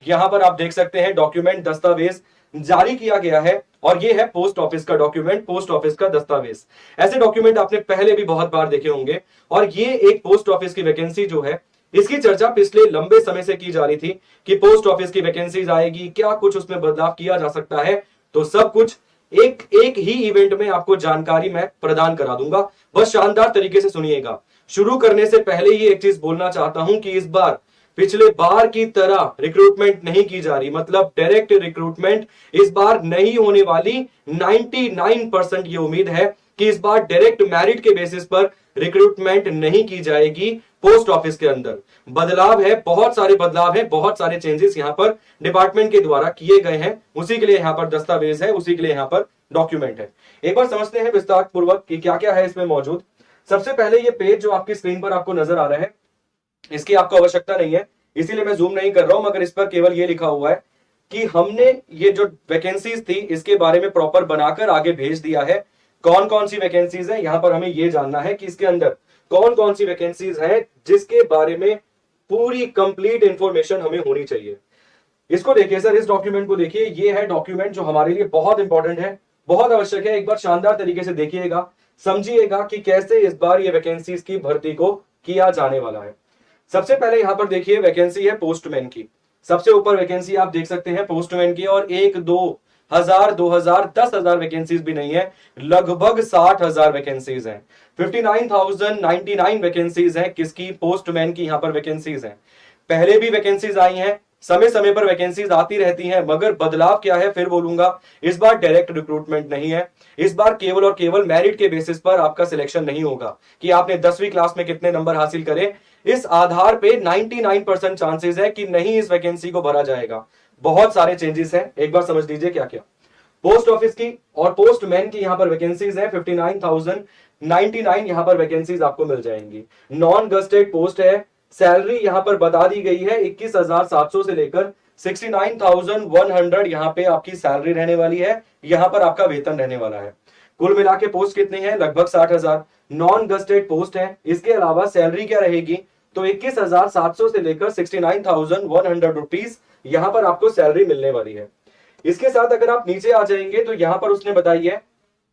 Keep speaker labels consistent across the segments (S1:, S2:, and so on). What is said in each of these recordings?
S1: यहां पर आप देख सकते हैं डॉक्यूमेंट दस्तावेज जारी किया गया है और ये है पोस्ट ऑफिस का डॉक्यूमेंट, पोस्ट ऑफिस का दस्तावेज। ऐसे डॉक्यूमेंट आपने पहले भी बहुत बार देखे होंगे और ये एक पोस्ट ऑफिस की वैकेंसी जो है इसकी चर्चा पिछले लंबे समय से की जा रही थी कि पोस्ट ऑफिस की वैकेंसीज आएगी, क्या कुछ उसमें बदलाव किया जा सकता है। तो सब कुछ एक एक ही इवेंट में आपको जानकारी मैं प्रदान करा दूंगा, बस शानदार तरीके से सुनिएगा। शुरू करने से पहले ही एक चीज बोलना चाहता हूं कि इस बार पिछले बार की तरह रिक्रूटमेंट नहीं की जा रही, मतलब डायरेक्ट रिक्रूटमेंट इस बार नहीं होने वाली। 99% ये उम्मीद है कि इस बार डायरेक्ट मेरिट के बेसिस पर रिक्रूटमेंट नहीं की जाएगी पोस्ट ऑफिस के अंदर। बदलाव है, बहुत सारे बदलाव है, बहुत सारे चेंजेस यहां पर डिपार्टमेंट के द्वारा किए गए हैं, उसी के लिए यहां पर दस्तावेज है, उसी के लिए यहां पर डॉक्यूमेंट है। एक बार समझते हैं विस्तार पूर्वक कि क्या क्या है इसमें मौजूद। सबसे पहले ये पेज जो आपकी स्क्रीन पर आपको नजर आ रहा है, इसकी आपको आवश्यकता नहीं है, इसीलिए मैं जूम नहीं कर रहा हूं, मगर इस पर केवल ये लिखा हुआ है कि हमने ये जो वैकेंसीज थी इसके बारे में प्रॉपर बनाकर आगे भेज दिया है। कौन कौन सी वैकेंसीज है, यहां पर हमें यह जानना है कि इसके अंदर कौन कौन सी वैकेंसीज है जिसके बारे में पूरी कंप्लीट इंफॉर्मेशन हमें होनी चाहिए। इसको देखिए सर, इस डॉक्यूमेंट को देखिए, ये है डॉक्यूमेंट जो हमारे लिए बहुत इंपॉर्टेंट है, बहुत आवश्यक है। एक बार शानदार तरीके से देखिएगा, समझिएगा कि कैसे इस बार ये वैकेंसीज की भर्ती को किया जाने वाला है। सबसे पहले यहां पर देखिए वैकेंसी है पोस्टमैन की। सबसे ऊपर वैकेंसी आप देख सकते हैं पोस्टमैन की, और 1000 वैकेंसीज भी नहीं है, लगभग 60,000 वैकेंसीज हैं। 59,099 वैकेंसीज हैं किसकी, पोस्टमैन की यहां पर वैकेंसीज हैं। पहले भी वैकेंसीज आई हैं, समय समय पर वैकेंसीज आती रहती हैं, मगर बदलाव क्या है फिर बोलूंगा, इस बार डायरेक्ट रिक्रूटमेंट नहीं है। इस बार केवल और केवल मेरिट के बेसिस पर आपका सिलेक्शन नहीं होगा कि आपने 10वीं क्लास में कितने नंबर हासिल करे। इस आधार पे 99% चांसेस है कि नहीं इस वैकेंसी को भरा जाएगा। बहुत सारे चेंजेस हैं, एक बार समझ लीजिए क्या क्या। पोस्ट ऑफिस की और पोस्टमैन की यहां पर वैकेंसीज है 59,099 यहां पर वैकेंसीज आपको मिल जाएंगी। नॉन गस्टेड पोस्ट है। सैलरी यहां पर बता दी गई है 21,700 से लेकर 69,100 यहां पे आपकी सैलरी रहने वाली है, यहां पर आपका वेतन रहने वाला है। कुल मिला के पोस्ट कितनी है, लगभग 60,000 नॉन गस्टेड पोस्ट है। इसके अलावा सैलरी क्या रहेगी, तो 21,700 से लेकर 69,100 रुपीज यहां पर आपको सैलरी मिलने वाली है। इसके साथ अगर आप नीचे आ जाएंगे तो यहां पर उसने बताई है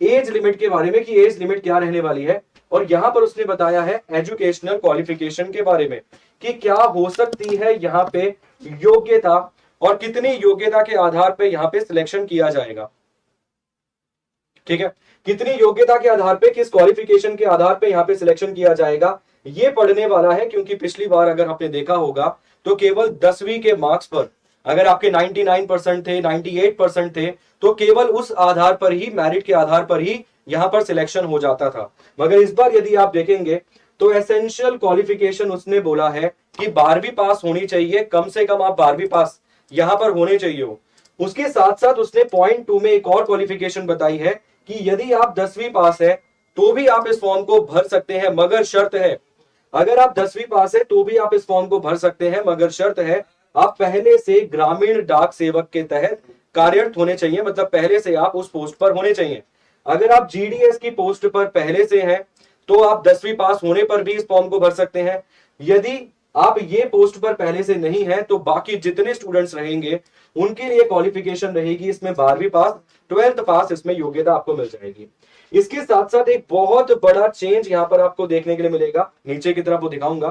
S1: एज लिमिट के बारे में कि एज लिमिट क्या रहने वाली है, और यहां पर उसने बताया है एजुकेशनल क्वालिफिकेशन के बारे में कि क्या हो सकती है यहां पे योग्यता, और कितनी योग्यता के आधार पे यहां पे सिलेक्शन किया जाएगा। ठीक है, कितनी योग्यता के आधार पे, किस क्वालिफिकेशन के आधार पे यहां पे सिलेक्शन किया जाएगा, ये पढ़ने वाला है। क्योंकि पिछली बार अगर आपने देखा होगा तो केवल 10वीं के मार्क्स पर अगर आपके 99% थे, 98% थे, तो केवल उस आधार पर ही, मेरिट के आधार पर ही यहां पर सिलेक्शन हो जाता था। मगर इस बार यदि आप देखेंगे तो एसेंशियल क्वालिफिकेशन उसने बोला है कि 12वीं पास होनी चाहिए, कम से कम आप 12वीं पास यहां पर होने चाहिए हो। उसके साथ साथ उसने पॉइंट 2 में एक और क्वालिफिकेशन बताई है कि यदि आप 10वीं पास है तो भी आप इस फॉर्म को भर सकते हैं, मगर शर्त है, अगर आप 10वीं पास है तो भी आप इस फॉर्म को भर सकते हैं, मगर शर्त है आप पहले से ग्रामीण डाक सेवक के तहत कार्यरत होने चाहिए, मतलब पहले से आप उस पोस्ट पर होने चाहिए। अगर आप जीडीएस की पोस्ट पर पहले से हैं तो आप 10वीं पास होने पर भी इस फॉर्म को भर सकते हैं। यदि आप ये पोस्ट पर पहले से नहीं है तो बाकी जितने स्टूडेंट्स रहेंगे उनके लिए क्वालिफिकेशन रहेगी इसमें 12वीं पास, 12th पास इसमें योग्यता आपको मिल जाएगी। इसके साथ साथ एक बहुत बड़ा चेंज यहां पर आपको देखने के लिए मिलेगा, नीचे की तरफ वो दिखाऊंगा।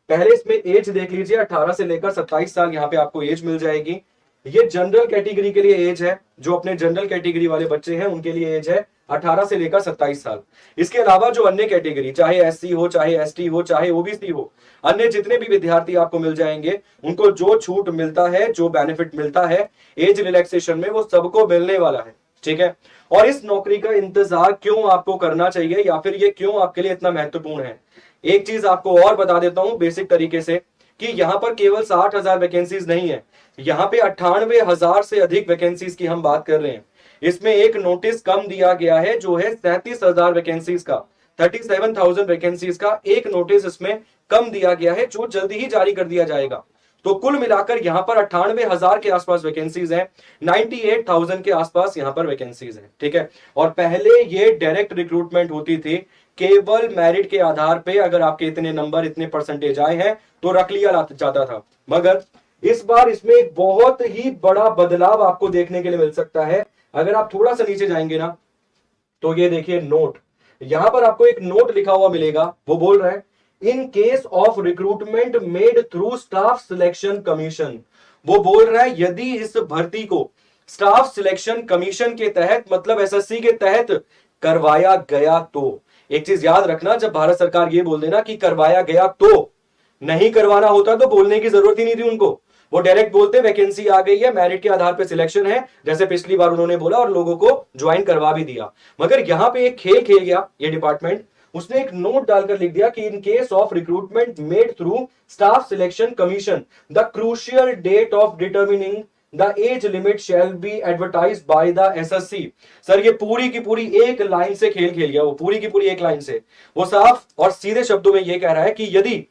S1: पहले इसमें एज देख लीजिए, 18 से लेकर 27 साल यहां पे आपको एज मिल जाएगी। ये जनरल कैटेगरी के लिए एज है, जो अपने जनरल कैटेगरी वाले बच्चे हैं उनके लिए एज है 18 से लेकर 27 साल। इसके अलावा जो अन्य कैटेगरी, चाहे एससी हो, चाहे एसटी हो, चाहे ओबीसी हो, अन्य जितने भी विद्यार्थी आपको मिल जाएंगे उनको जो छूट मिलता है, जो बेनिफिट मिलता है एज रिलैक्सेशन में, वो सबको मिलने वाला है। ठीक है, और इस नौकरी का इंतजार क्यों आपको करना चाहिए, या फिर ये क्यों आपके लिए इतना महत्वपूर्ण है, एक चीज आपको और बता देता हूं बेसिक तरीके से कि यहां पर केवल 60,000 वैकेंसीज नहीं है, यहां पे 98,000 से अधिक वैकेंसीज की हम बात कर रहे हैं। इसमें एक नोटिस कम दिया गया है जो है 37,000 वैकेंसीज का, 37,000 वैकेंसीज का एक नोटिस इसमें कम दिया गया है जो जल्दी ही जारी कर दिया जाएगा। तो कुल मिलाकर यहां पर 98,000 के आसपास वैकेंसीज हैं, 98,000 के आसपास यहां पर वैकेंसीज हैं। ठीक है, और पहले ये डायरेक्ट रिक्रूटमेंट होती थी, केवल मेरिट के आधार पे, अगर आपके इतने नंबर, इतने परसेंटेज आए हैं तो रख लिया जाता था। मगर इस बार इसमें एक बहुत ही बड़ा बदलाव आपको देखने के लिए मिल सकता है। अगर आप थोड़ा सा नीचे जाएंगे ना, तो ये देखिए नोट, यहां पर आपको एक नोट लिखा हुआ मिलेगा, वो बोल रहा है इन case of recruitment made through staff selection commission. वो बोल रहा है यदि इस भर्ती को स्टाफ सिलेक्शन कमीशन के तहत, मतलब एसएससी के तहत करवाया गया तो, एक चीज याद रखना, जब भारत सरकार ये बोल देना कि करवाया गया तो, नहीं करवाना होता तो बोलने की जरूरत ही नहीं थी उनको, वो डायरेक्ट बोलते वैकेंसी आ गई है, मेरिट के आधार पर सिलेक्शन है, जैसे पिछली बार उन्होंने बोला और लोगों को ज्वाइन करवा भी दिया। मगर यहां पे एक खेल खेल गया ये डिपार्टमेंट, उसने एक नोट डालकर लिख दिया कि in case of recruitment made through staff selection commission the crucial date of determining the age limit shall be advertise by the SSC. Sir ये पूरी की पूरी एक लाइन से खेल खेल गया, वो पूरी की पूरी एक लाइन से, वो साफ और सीधे शब्दों में ये कह रहा है कि यदि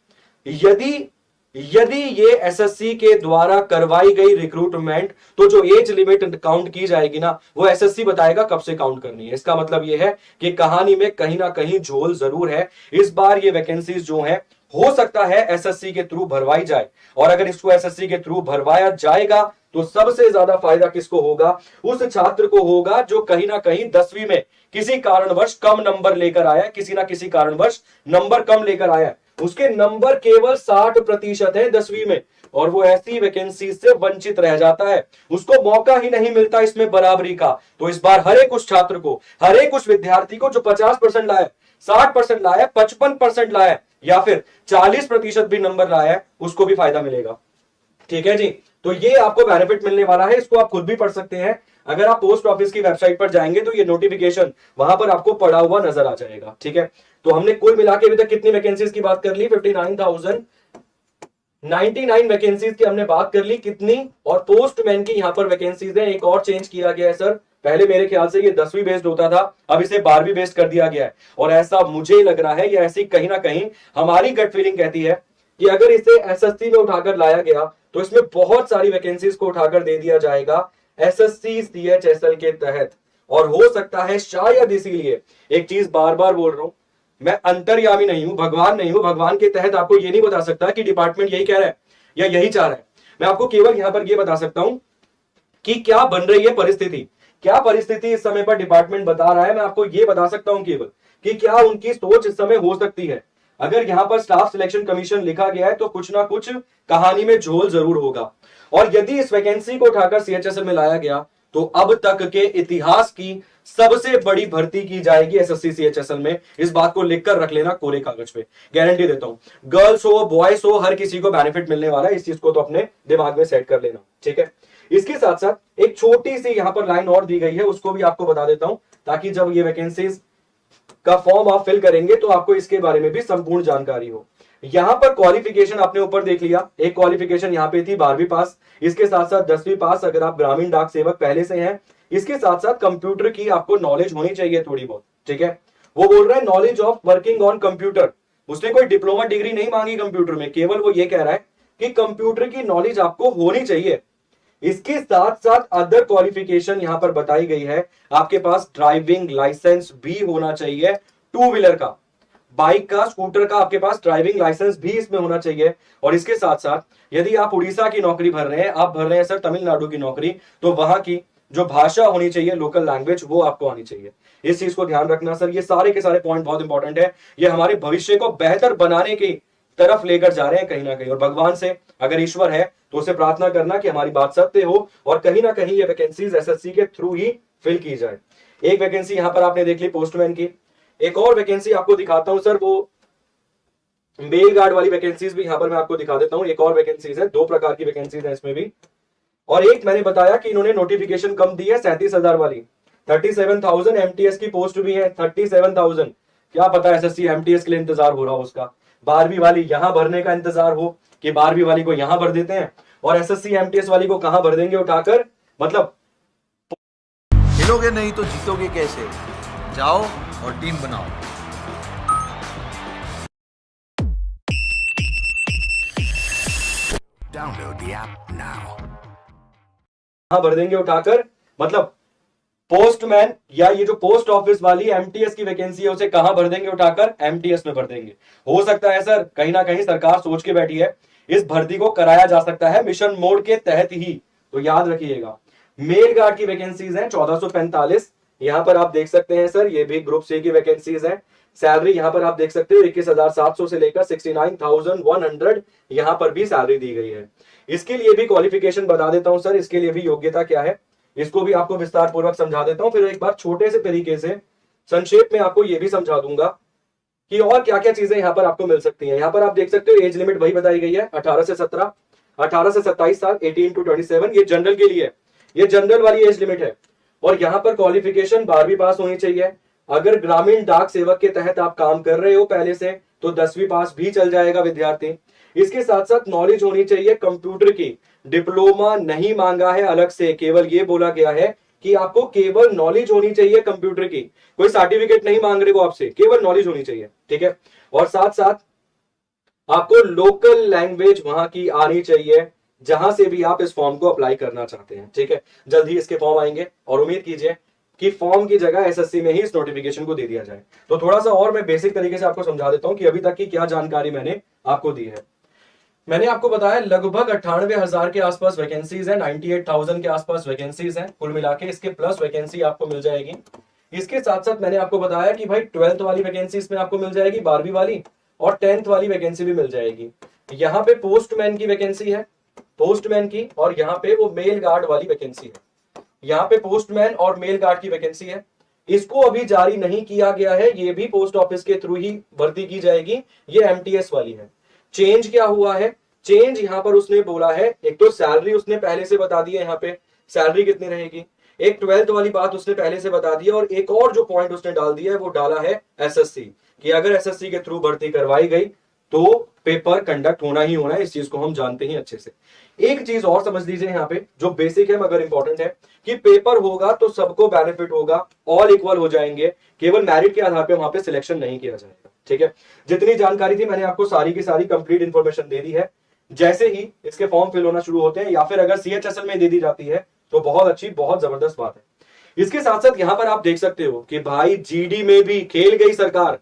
S1: यदि यदि ये एसएससी के द्वारा करवाई गई रिक्रूटमेंट, तो जो एज लिमिट काउंट की जाएगी ना, वो एसएससी बताएगा कब से काउंट करनी है। इसका मतलब ये है कि कहानी में कहीं ना कहीं झोल जरूर है। इस बार ये वैकेंसीज जो है हो सकता है एसएससी के थ्रू भरवाई जाए, और अगर इसको एसएससी के थ्रू भरवाया जाएगा तो सबसे ज्यादा फायदा किसको होगा? उस छात्र को होगा जो कहीं ना कहीं 10वीं में किसी कारणवश कम नंबर लेकर आया, किसी ना किसी कारणवश नंबर कम लेकर आया, उसके नंबर केवल 60% है 10वीं में, और वो ऐसी वैकेंसी से वंचित रह जाता है, उसको मौका ही नहीं मिलता इसमें बराबरी का। तो इस बार हर एक उस छात्र को, हर एक उस विद्यार्थी को जो 50% लाया, 60% लाया, 55% लाया, या फिर 40% भी नंबर लाया है, उसको भी फायदा मिलेगा। ठीक है जी, तो ये आपको बेनिफिट मिलने वाला है, इसको आप खुद भी पढ़ सकते हैं। अगर आप पोस्ट ऑफिस की वेबसाइट पर जाएंगे तो ये नोटिफिकेशन वहां पर आपको पड़ा हुआ नजर आ जाएगा। ठीक है, तो हमने कुल मिला के अभी तक कितनी वैकेंसीज की बात कर ली? 59,099 वैकेंसीज की हमने बात कर ली। कितनी? और पोस्टमैन की यहां पर वैकेंसीज है। एक और चेंज किया गया है सर, पहले मेरे ख्याल से ये 10वीं बेस्ड होता था, अब इसे 12वीं बेस्ड कर दिया गया है। और ऐसा मुझे लग रहा है, या ऐसी कहीं ना कहीं हमारी गट फीलिंग कहती है कि अगर इसे एसएससी में उठाकर लाया गया तो इसमें बहुत सारी वैकेंसीज को उठाकर दे दिया जाएगा एसएससी सीएचएसएल के तहत। और हो सकता है शायद इसीलिए, एक चीज बार बार बोल रहा हूं, मैं अंतर्यामी नहीं हूं, भगवान नहीं हूं, भगवान के तहत आपको यह नहीं बता सकता कि डिपार्टमेंट यही कह रहा है या यही चाह रहा है। मैं आपको केवल यहां पर यह बता सकता हूं कि क्या बन रही है परिस्थिति, क्या परिस्थिति इस समय पर डिपार्टमेंट बता रहा है। मैं आपको यह बता सकता हूं केवल कि क्या उनकी सोच इस समय हो सकती है। अगर यहां पर स्टाफ सिलेक्शन कमीशन लिखा गया है तो कुछ ना कुछ कहानी में झोल जरूर होगा। और यदि इस वैकेंसी को उठाकर सीएचएसएल में लाया गया तो अब तक के इतिहास की सबसे बड़ी भर्ती की जाएगी एसएससी सीएचएसएल में। इस बात को लिखकर रख लेना कोरे कागज पे, गारंटी देता हूं। गर्ल्स हो, बॉयज हो, हर किसी को बेनिफिट मिलने वाला है, इस चीज को तो अपने दिमाग में सेट कर लेना। ठीक है, इसके साथ साथ एक छोटी सी यहां पर लाइन और दी गई है, उसको भी आपको बता देता हूं, ताकि जब ये वैकेंसीज का फॉर्म आप फिल करेंगे तो आपको इसके बारे में भी संपूर्ण जानकारी हो। यहां पर क्वालिफिकेशन आपने ऊपर देख लिया, एक क्वालिफिकेशन यहां पे थी 12वीं पास, इसके साथ साथ 10वीं पास अगर आप ग्रामीण डाक सेवक पहले से हैं। इसके साथ साथ कंप्यूटर की आपको नॉलेज होनी चाहिए थोड़ी बहुत। ठीक है, वो बोल रहा है knowledge of working on computer. उसने कोई डिप्लोमा डिग्री नहीं मांगी कंप्यूटर में, केवल वो ये कह रहा है कि कंप्यूटर की नॉलेज आपको होनी चाहिए। इसके साथ साथ अदर क्वालिफिकेशन यहां पर बताई गई है, आपके पास ड्राइविंग लाइसेंस भी होना चाहिए, टू व्हीलर का, बाइक का, स्कूटर का, आपके पास ड्राइविंग लाइसेंस भी इसमें होना चाहिए। और इसके साथ साथ यदि आप उड़ीसा की नौकरी भर रहे हैं, आप भर रहे हैं सर तमिलनाडु की नौकरी, तो वहां की जो भाषा होनी चाहिए, लोकल लैंग्वेज, वो आपको आनी चाहिए। इस चीज को ध्यान रखना सर, ये सारे के सारे पॉइंट बहुत इंपॉर्टेंट है, ये हमारे भविष्य को बेहतर बनाने की तरफ लेकर जा रहे हैं कहीं ना कहीं। और भगवान से अगर ईश्वर है तो उसे प्रार्थना करना कि हमारी बात सत्य हो और कहीं ना कहीं ये वैकेंसीज एसएससी के थ्रू ही फिल की जाए। एक वैकेंसी यहां पर आपने देख ली पोस्टमैन की, एक और वैकेंसी आपको दिखाता हूं सर, वो मेल गार्ड वाली वैकेंसीज भी यहां पर मैं आपको दिखा देता हूं। एक और वैकेंसीज है, दो प्रकार की वैकेंसीज है इसमें भी। और एक मैंने बताया कि इन्होंने नोटिफिकेशन कम दी है 37,000 वाली, 37,000 एमटीएस की पोस्ट भी है, 37,000। क्या पता एसएससी एमटीएस के लिए इंतजार हो रहा हो उसका, 12वीं वाली यहां भरने का इंतजार हो कि 12वीं वाली को यहां भर देते हैं और एसएससी एमटीएस वाली को कहां भर देंगे उठाकर। मतलब
S2: खेलोगे नहीं तो जीतोगे कैसे? जाओ और टीम बनाओ।
S3: Download the app now.
S1: कहां भर देंगे उठाकर, मतलब पोस्टमैन या ये जो पोस्ट ऑफिस वाली एमटीएस की वैकेंसी है उसे कहां भर देंगे उठाकर, एमटीएस में भर देंगे। हो सकता है सर कहीं ना कहीं सरकार सोच के बैठी है इस भर्ती को कराया जा सकता है मिशन मोड के तहत ही, तो याद रखिएगा। मेल गार्ड की वैकेंसीज हैं 1445, यहां पर आप देख सकते हैं सर, ये भी ग्रुप सी की वैकेंसीज हैं। सैलरी यहां पर आप देख सकते हो 21,700 से लेकर 69,100 यहां पर भी सैलरी दी गई है। इसके लिए भी क्वालिफिकेशन बता देता हूं सर, इसके लिए भी योग्यता क्या है, इसको भी आपको विस्तार पूर्वक समझा देता हूं। फिर एक बार छोटे से तरीके से संक्षेप में आपको यह भी समझा दूंगा कि और क्या क्या चीजें यहां पर आपको मिल सकती हैं। यहां पर आप देख सकते हो एज लिमिट वही बताई गई है 18 से 17, 18 से 27 साल, 18 to 27, ये जनरल के लिए है, ये जनरल वाली एज लिमिट है। और यहां पर क्वालिफिकेशन 12वीं पास होनी चाहिए। अगर ग्रामीण डाक सेवक के तहत आप काम कर रहे हो पहले से तो 10वीं पास भी चल जाएगा विद्यार्थी। इसके साथ साथ नॉलेज होनी चाहिए कंप्यूटर की, डिप्लोमा नहीं मांगा है अलग से, केवल ये बोला गया है कि आपको केवल नॉलेज होनी चाहिए कंप्यूटर की, कोई सर्टिफिकेट नहीं मांग रहे वो आपसे, केवल नॉलेज होनी चाहिए, ठीक है। और साथ साथ आपको लोकल लैंग्वेज वहां की आनी चाहिए जहां से भी आप इस फॉर्म को अप्लाई करना चाहते हैं, ठीक है। जल्द ही इसके फॉर्म आएंगे और उम्मीद कीजिए कि फॉर्म की जगह एसएससी में ही इस नोटिफिकेशन को दे दिया जाए। तो थोड़ा सा और मैं बेसिक तरीके से आपको समझा देता हूं कि अभी तक की क्या जानकारी मैंने आपको दी है। मैंने आपको बताया लगभग 98,000 के आसपास वैकेंसीज है, 98,000 के आसपास वैकेंसीज हैं कुल मिला के, इसके प्लस वैकेंसी आपको मिल जाएगी। इसके साथ साथ मैंने आपको बताया कि भाई 12th वाली वैकेंसी इसमें आपको मिल जाएगी, 12वीं वाली, और 10th वाली वैकेंसी भी मिल जाएगी। यहाँ पे पोस्टमैन की वैकेंसी है, पोस्टमैन की, और यहाँ पे वो मेल गार्ड वाली वैकेंसी है। यहाँ पे पोस्टमैन और मेल गार्ड की वैकेंसी है, इसको अभी जारी नहीं किया गया है, ये भी पोस्ट ऑफिस के थ्रू ही भर्ती की जाएगी, ये एमटीएस वाली है। चेंज क्या हुआ है, चेंज यहां पर उसने बोला है, एक तो सैलरी उसने पहले से बता दी है, यहाँ पे सैलरी कितनी रहेगी, एक 12th वाली बात उसने पहले से बता दी है, और एक और जो पॉइंट उसने डाल दिया है वो डाला है एसएससी, कि अगर एसएससी के थ्रू भर्ती करवाई गई तो पेपर कंडक्ट होना ही होना है, इस चीज को हम जानते हैं अच्छे से। एक चीज और समझ लीजिए यहाँ पे जो बेसिक है मगर इंपॉर्टेंट है, कि पेपर होगा तो सबको बेनिफिट होगा, ऑल इक्वल हो जाएंगे, केवल मेरिट के आधार पे वहां पे सिलेक्शन नहीं किया जाएगा, ठीक है। जितनी जानकारी थी मैंने आपको सारी की सारी कंप्लीट इंफॉर्मेशन दे दी है। जैसे ही इसके फॉर्म फिल होना शुरू होते हैं या फिर अगर सीएचएसएल में दे दी जाती है तो बहुत अच्छी, बहुत जबरदस्त बात है। इसके साथ साथ यहां पर आप देख सकते हो कि भाई जीडी में भी खेल गई सरकार,